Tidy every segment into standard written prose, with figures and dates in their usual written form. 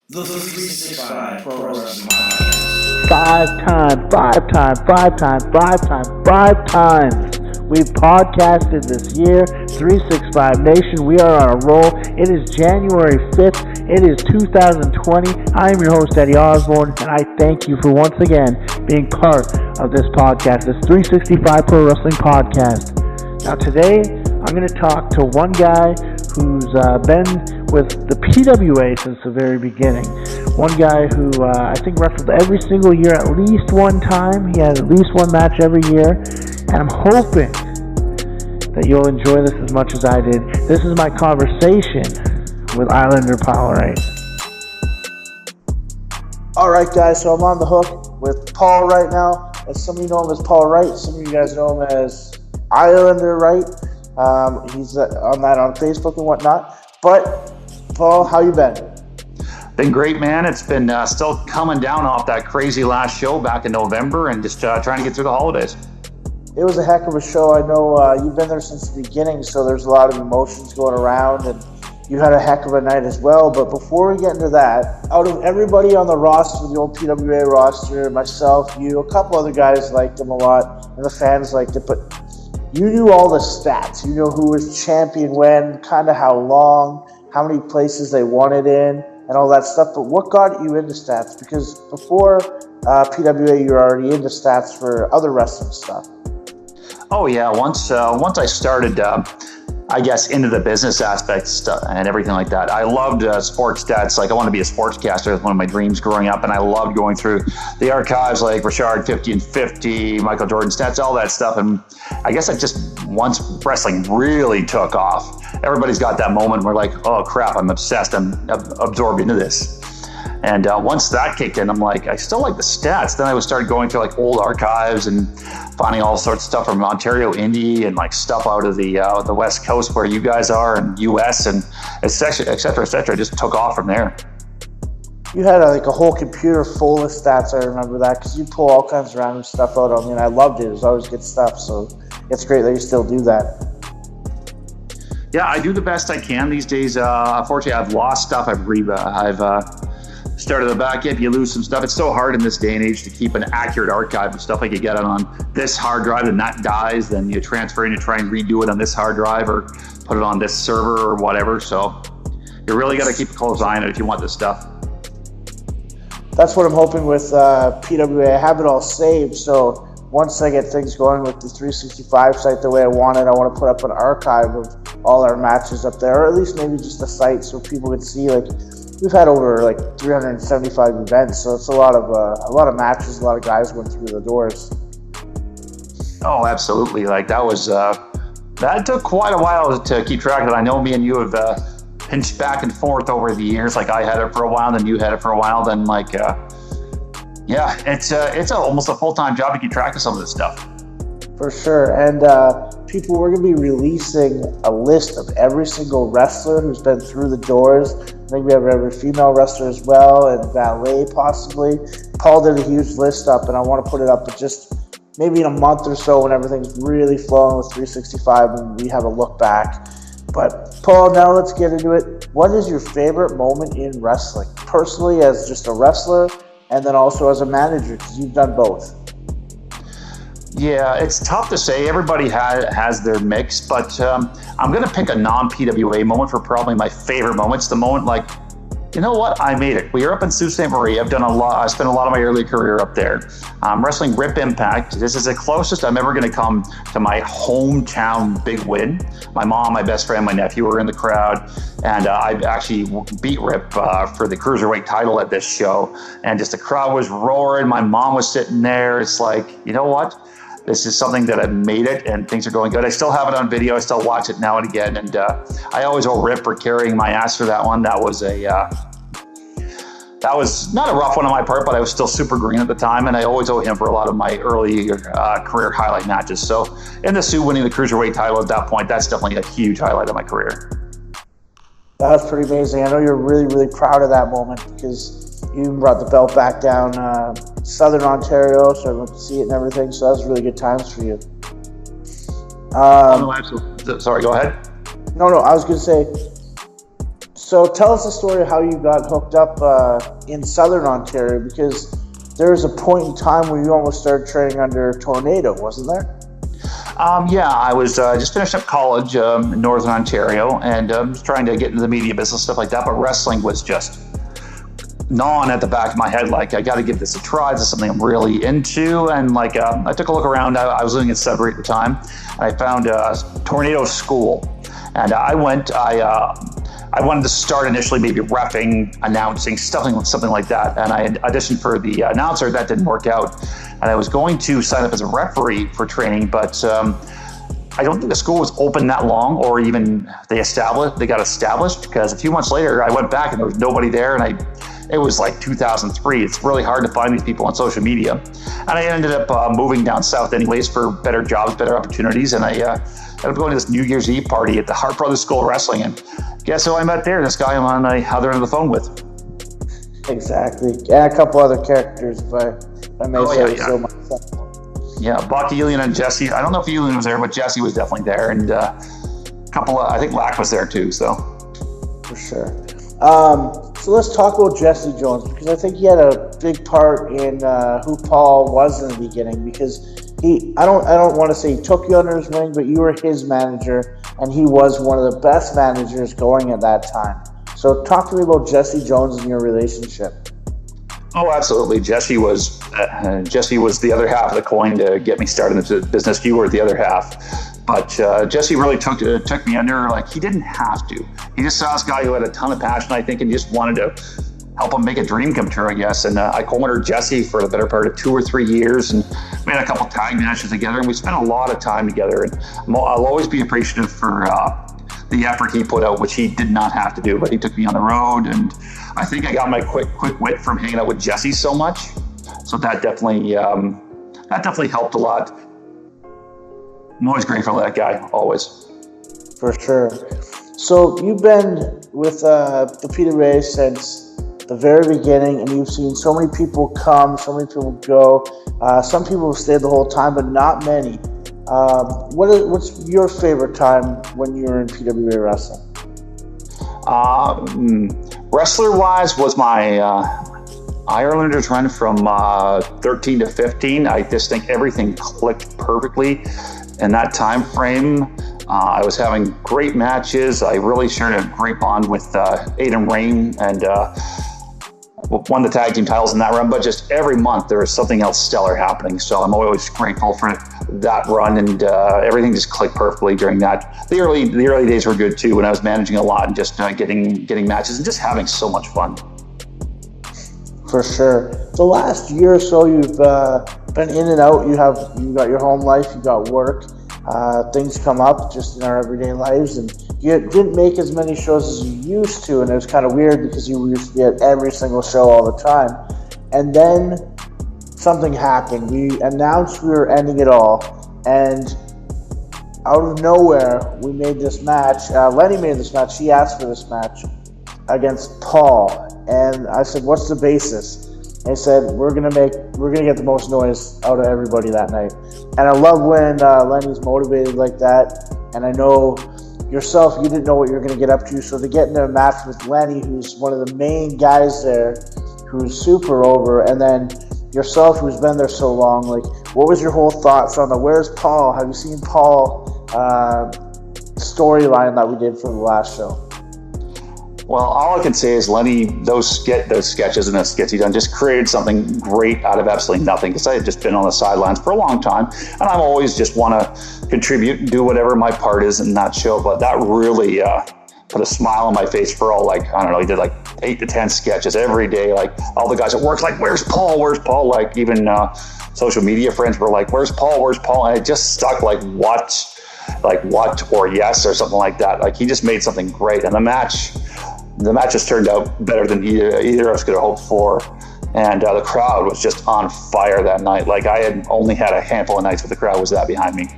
The 365 Pro Wrestling Podcast. Five times. We've podcasted this year. 365 Nation, we are on a roll. It is January 5th. It is 2020. I am your host, Eddie Osbourne, and I thank you for once again being part of this podcast, this 365 Pro Wrestling Podcast. Now today, I'm going to talk to one guy who's been with the PWA since the very beginning. One guy who I think wrestled every single year at least one time. He had at least one match every year. And I'm hoping that you'll enjoy this as much as I did. This is my conversation with Islander Paul Wright. Alright guys, so I'm on the hook with Paul right now. As some of you know him as Paul Wright, some of you guys know him as Islander Wright. He's on Facebook and whatnot. But Paul, how you been? Been great, man. It's been still coming down off that crazy last show back in November and just trying to get through the holidays. It was a heck of a show. I know you've been there since the beginning, so there's a lot of emotions going around, and you had a heck of a night as well. But before we get into that, out of everybody on the roster, the old PWA roster, myself, you, a couple other guys liked them a lot, and the fans liked it, but you knew all the stats. You know who was champion when, kind of how long, how many places they won it in, and all that stuff. But what got you into stats? Because before PWA, you were already into stats for other wrestling stuff. Oh yeah, once I started, I guess, into the business aspects and everything like that, I loved sports stats. Like, I wanted to be a sportscaster. It was one of my dreams growing up, and I loved going through the archives, like Richard 50 and 50, Michael Jordan stats, all that stuff. And I guess I just, once wrestling really took off, everybody's got that moment where like, oh crap, I'm obsessed, I'm absorbed into this. And once that kicked in, I'm like, I still like the stats. Then I started going through like old archives and finding all sorts of stuff from Ontario Indie and like stuff out of the West Coast where you guys are and US and et cetera, et cetera, et cetera. Just took off from there. You had a whole computer full of stats. I remember that because you pull all kinds of random stuff out on me, and I loved it. It was always good stuff. So it's great that you still do that. Yeah, I do the best I can these days. Unfortunately, I've lost stuff. I've started the back end. You lose some stuff. It's so hard in this day and age to keep an accurate archive of stuff. Like, you get it on this hard drive and that dies, then you transfer in and try and redo it on this hard drive or put it on this server or whatever. So you really got to keep a close eye on it if you want this stuff. That's what I'm hoping with PWA. I have it all saved, so once I get things going with the 365 site the way I want it, I want to put up an archive of all our matches up there, or at least maybe just a site so people can see. Like, we've had over 375 events, so it's a lot of matches, a lot of guys went through the doors. Oh, absolutely! Like, that was that took quite a while to keep track of it. I know me and you have pinched back and forth over the years. Like, I had it for a while, then you had it for a while, then yeah, it's almost a full-time job to keep track of some of this stuff. For sure. And people, we're going to be releasing a list of every single wrestler who's been through the doors. I think we have every female wrestler as well, and valet possibly. Paul did a huge list up, and I want to put it up just maybe in a month or so when everything's really flowing with 365 and we have a look back. But Paul, now let's get into it. What is your favorite moment in wrestling? Personally, as just a wrestler, and then also as a manager, because you've done both. Yeah, it's tough to say. Everybody has their mix, but I'm going to pick a non-PWA moment for probably my favorite moment. It's the moment like, you know what? I made it. We are up in Sault Ste. Marie. I spent a lot of my early career up there. Wrestling Rip Impact. This is the closest I'm ever going to come to my hometown big win. My mom, my best friend, my nephew were in the crowd, and I actually beat Rip for the Cruiserweight title at this show. And just the crowd was roaring. My mom was sitting there. It's like, you know what? This is something that I've made it, and things are going good. I still have it on video. I still watch it now and again, and I always owe Rip for carrying my ass for that one. That was not a rough one on my part, but I was still super green at the time, and I always owe him for a lot of my early career highlight matches. So, in the Sioux winning the Cruiserweight title at that point, that's definitely a huge highlight of my career. That was pretty amazing. I know you're really, really proud of that moment because you brought the belt back down Southern Ontario, so I went to see it and everything. So that was really good times for you. Oh, no, absolutely. Sorry, go ahead. No, I was going to say, So tell us the story of how you got hooked up in Southern Ontario, because there was a point in time where you almost started training under Tornado, wasn't there? Yeah, I was just finished up college in Northern Ontario and was trying to get into the media business, stuff like that. But wrestling was just gnawing at the back of my head. Like, I got to give this a try. This is something I'm really into. And like, I took a look around. I was living in Sudbury at the time. And I found Tornado School, and I went. I wanted to start initially maybe reffing, announcing, something like that. And I auditioned for the announcer. That didn't work out. And I was going to sign up as a referee for training, but I don't think the school was open that long, or even they got established, because a few months later I went back and there was nobody there, and it was like 2003. It's really hard to find these people on social media. And I ended up moving down south anyways for better jobs, better opportunities. And I ended up going to this New Year's Eve party at the Hart Brothers School of Wrestling. And guess who I met there? This guy I'm on the other end of the phone with. Exactly. And a couple other characters, if I may say so myself. Yeah, Bucky, Elian, and Jesse. I don't know if Elian was there, but Jesse was definitely there. And a couple of, I think Lack was there too, so. For sure. So let's talk about Jesse Jones, because I think he had a big part in who Paul was in the beginning, because I don't want to say he took you under his wing, but you were his manager, and he was one of the best managers going at that time. So talk to me about Jesse Jones and your relationship. Oh, absolutely. Jesse was the other half of the coin to get me started in the business. You were the other half. But Jesse really took me under. Like, he didn't have to. He just saw this guy who had a ton of passion, I think, and just wanted to help him make a dream come true, I guess. And I co-mentored Jesse for the better part of 2 or 3 years, and we had a couple tag matches together, and we spent a lot of time together. And I'll always be appreciative for the effort he put out, which he did not have to do, but he took me on the road. And I think I got my quick wit from hanging out with Jesse so much. So that definitely helped a lot. I'm always grateful to that guy, always. For sure. So you've been with the PWA since the very beginning, and you've seen so many people come, so many people go. Some people have stayed the whole time, but not many. What's your favorite time when you were in PWA wrestling? Wrestler-wise was my Irelanders run from 13 to 15. I just think everything clicked perfectly in that time frame. I was having great matches. I really shared a great bond with Aiden Rain, and won the tag team titles in that run. But just every month there was something else stellar happening. So I'm always grateful for that run, and everything just clicked perfectly during that. The early days were good too, when I was managing a lot and just getting matches and just having so much fun. For sure. The last year or so, you've been in and out. You got your home life, you got work. Things come up just in our everyday lives, and you didn't make as many shows as you used to, and it was kind of weird because you used to be at every single show all the time. And then something happened. We announced we were ending it all, and out of nowhere, we made this match. Lenny made this match. She asked for this match against Paul, and I said, "What's the basis?" And he said, "We're gonna get the most noise out of everybody that night." And I love when Lenny's motivated like that. And I know yourself, you didn't know what you were gonna get up to. So to get into a match with Lenny, who's one of the main guys there, who's super over, and then yourself, who's been there so long, like, what was your whole thoughts on the "Where's Paul"? Have you seen Paul storyline that we did for the last show? Well, all I can say is Lenny, those sketches and those skits he done just created something great out of absolutely nothing, because I had just been on the sidelines for a long time, and I'm always just want to contribute and do whatever my part is in that show. But that really put a smile on my face for all, like, I don't know, he did like 8 to 10 sketches every day. Like, all the guys at work, like, "Where's Paul? Where's Paul?" Like, even social media friends were like, "Where's Paul? Where's Paul?" And it just stuck, like what or yes or something like that. Like, he just made something great, and the match just turned out better than either of us could have hoped for. And the crowd was just on fire that night. Like, I had only had a handful of nights where the crowd was that behind me.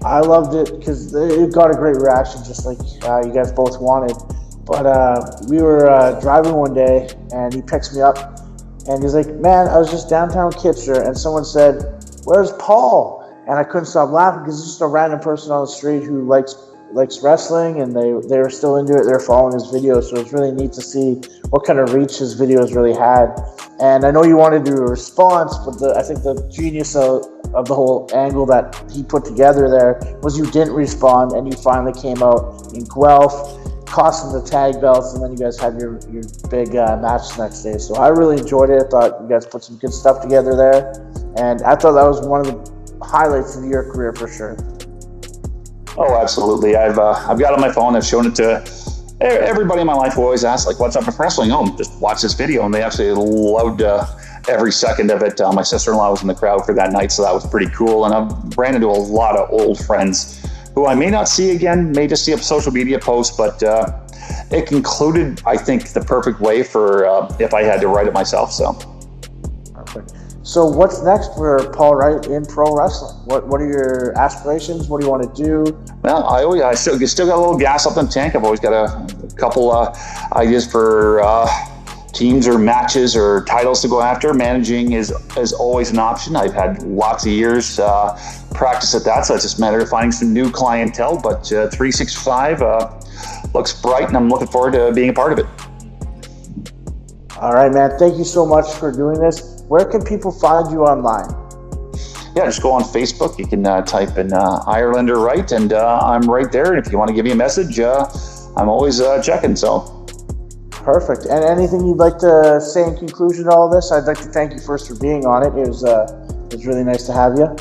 I loved it because it got a great reaction, just like you guys both wanted. But we were driving one day, and he picks me up, and he's like, "Man, I was just downtown Kitchener, and someone said, 'Where's Paul?' And I couldn't stop laughing because it's just a random person on the street who likes likes wrestling, and they were still into it. They're following his videos, so it's really neat to see what kind of reach his videos really had. And I know you wanted to do a response, but I think the genius of the whole angle that he put together there was you didn't respond, and you finally came out in Guelph, cost him the tag belts, and then you guys had your big match the next day. So I really enjoyed it. I thought you guys put some good stuff together there, and I thought that was one of the highlights of your career for sure. Oh, absolutely. I've got it on my phone. I've shown it to everybody in my life who always asks, like, what's up with wrestling? Oh, just watch this video. And they actually loved every second of it. My sister-in-law was in the crowd for that night, so that was pretty cool. And I've ran into a lot of old friends who I may not see again, may just see a social media post, but it concluded, I think, the perfect way for if I had to write it myself. So. Perfect. So what's next for Paul Wright in pro wrestling? What are your aspirations? What do you want to do? Well, I still got a little gas up in the tank. I've always got a couple ideas for teams or matches or titles to go after. Managing is always an option. I've had lots of years practice at that, so it's just a matter of finding some new clientele. But 365 looks bright, and I'm looking forward to being a part of it. All right, man. Thank you so much for doing this. Where can people find you online? Yeah, just go on Facebook. You can type in Ireland or Wright, and I'm right there. And if you want to give me a message, I'm always checking. So. Perfect. And anything you'd like to say in conclusion to all this? I'd like to thank you first for being on it. It was really nice to have you.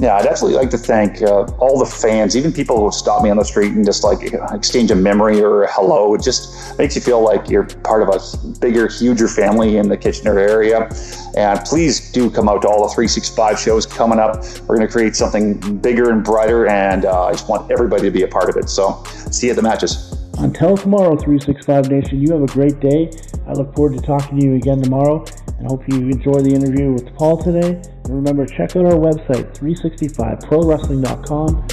Yeah, I'd absolutely like to thank all the fans, even people who stop me on the street and just like exchange a memory or a hello. It just makes you feel like you're part of a bigger, huger family in the Kitchener area. And please do come out to all the 365 shows coming up. We're going to create something bigger and brighter, and I just want everybody to be a part of it. So see you at the matches. Until tomorrow, 365 Nation, you have a great day. I look forward to talking to you again tomorrow, and hope you enjoy the interview with Paul today. And remember, check out our website, 365prowrestling.com.